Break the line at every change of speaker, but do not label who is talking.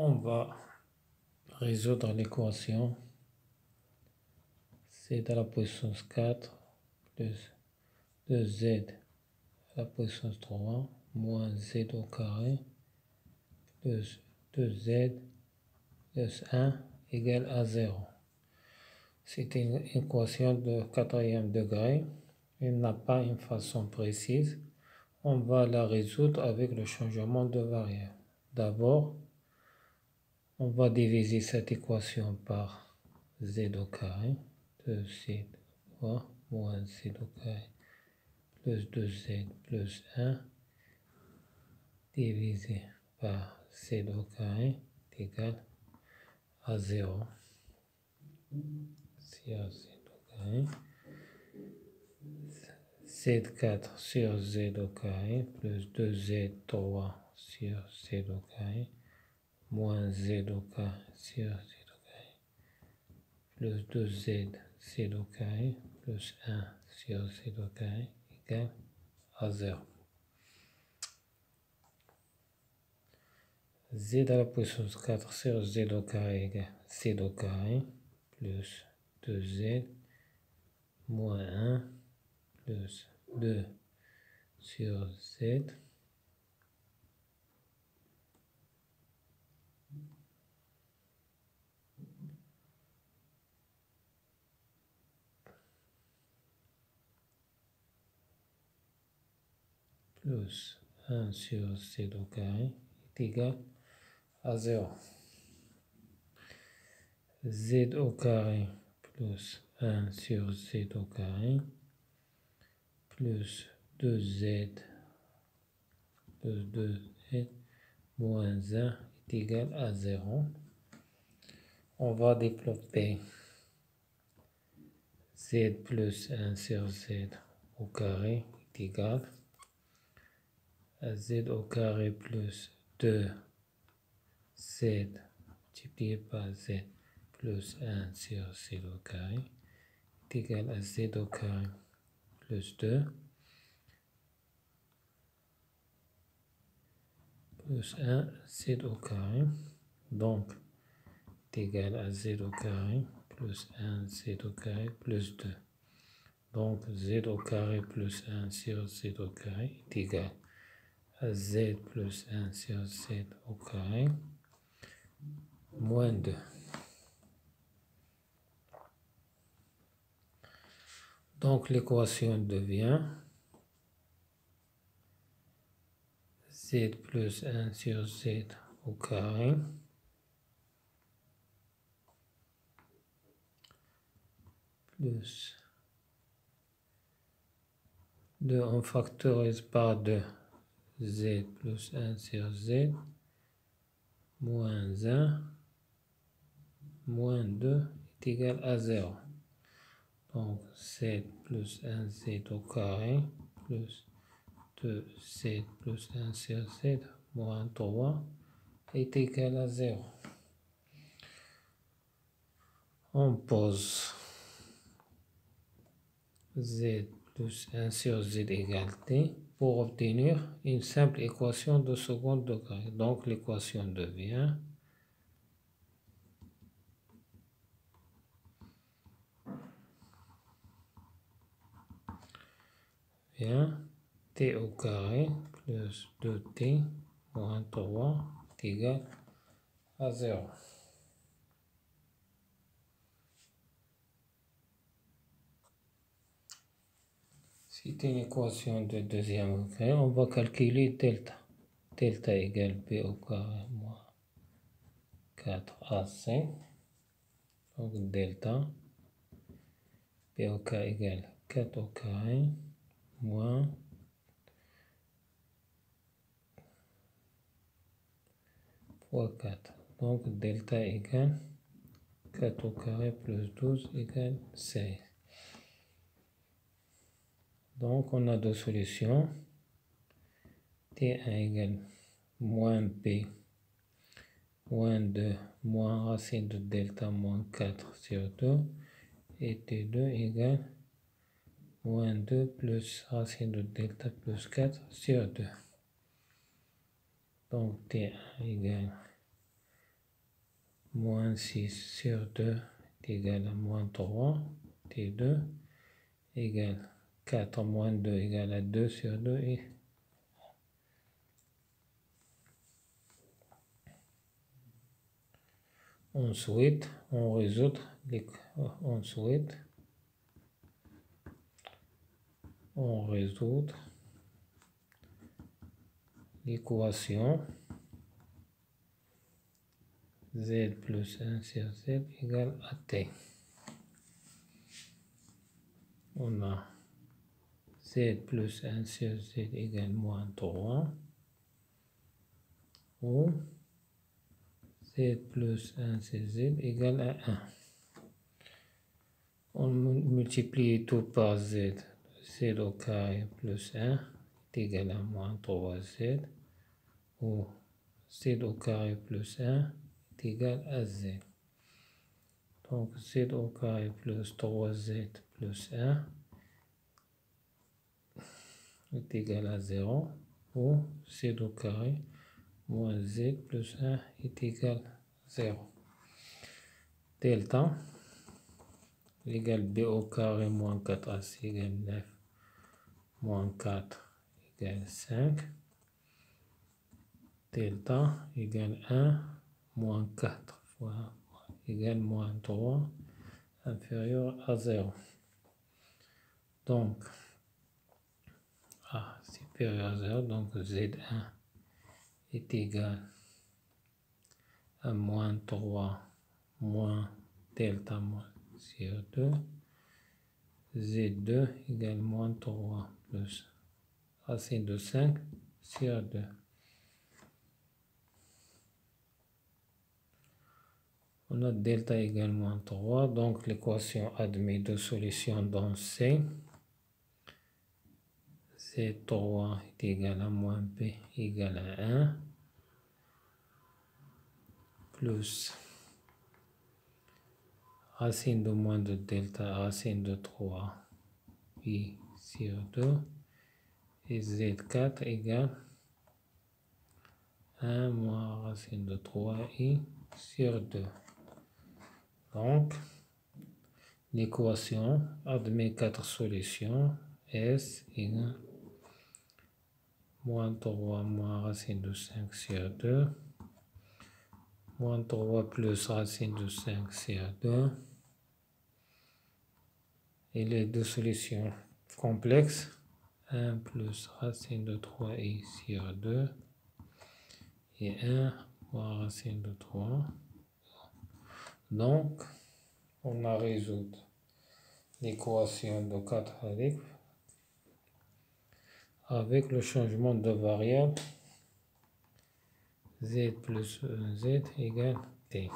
On va résoudre l'équation z à la puissance 4 plus 2z à la puissance 3 moins z au carré plus 2z plus 1 égale à 0. C'est une équation de quatrième degré. Il n'a pas une façon précise. On va la résoudre avec le changement de variable. D'abord, on va diviser cette équation par z au carré, 2z moins z au carré plus 2z plus 1 divisé par z au carré est égal à 0. Sur z au carré, z4 sur z au carré plus 2z3 sur z au carré moins z au carré sur z au carré plus 2z z au carré plus 1 sur z au carré égale à 0. Z à la puissance 4 sur z au carré égale z au carré plus 2z moins 1 plus 2 sur z plus 1 sur z au carré est égal à 0. Z au carré plus 1 sur z au carré plus 2z plus 2z moins 1 est égal à 0. On va développer z plus 1 sur z au carré est égal à z au carré plus 2z multiplié par z plus 1 sur z au carré est égal à z au carré plus 2 plus 1 z au carré, donc est égal à z au carré plus 1 z au carré plus 2. Donc z au carré plus 1 sur z au carré est égal à z plus 1 sur z au carré moins 2. Donc l'équation devient z plus 1 sur z au carré plus 2, on factorise par 2, z plus 1 sur z moins 1 moins 2 est égal à 0. Donc z plus 1 z au carré plus 2z plus 1 sur z moins 3 est égal à 0. On pose z plus 1 sur z égale t pour obtenir une simple équation de second degré. Donc l'équation devient t au carré plus 2t moins 3 est égal à 0. C'est une équation de deuxième degré. On va calculer delta. Delta égale b au carré moins 4ac. Donc delta b au carré égale 4 au carré moins 3, 4. Donc delta égale 4 au carré plus 12 égale 16. Donc on a deux solutions. T1 égale moins b moins 2 moins racine de delta moins 4 sur 2 et T2 égale moins 2 plus racine de delta plus 4 sur 2. Donc T1 égale moins 6 sur 2 est égal à moins 3, T2 égale 4 moins 2 égale à 2 sur 2 et ensuite on résout l'équation z plus 1 sur z égale à t. On a z plus 1 sur z égale moins 3 ou z plus 1 sur z égale à 1. On multiplie tout par z. Z au carré plus 1 est égal à moins 3z ou z au carré plus 1 est égal à z. Donc z au carré plus 3z plus 1 est égal à 0 ou z au carré moins z plus 1 est égal à 0. Delta égale b au carré moins 4ac égale 9 moins 4 égale 5. Delta égale 1 moins 4 fois égale moins 3 inférieur à 0. Donc, A supérieur à 0, donc Z1 est égal à moins 3 moins delta moins sur 2. Z2 égale moins 3 plus racine de 5 sur 2. On a delta égale moins 3, donc l'équation admet deux solutions dans C. Z3 est égal à moins B égale à 1 plus racine de moins de delta racine de 3 pi sur 2 et Z4 égale 1 moins racine de 3i sur 2. Donc, l'équation admet 4 solutions. S égale moins 3 moins racine de 5 sur 2. Moins 3 plus racine de 5 sur 2. Et les deux solutions complexes. 1 plus racine de 3i sur 2. Et 1 moins racine de 3. Donc, on a résolu l'équation de quadratique avec le changement de variable z plus z égale t.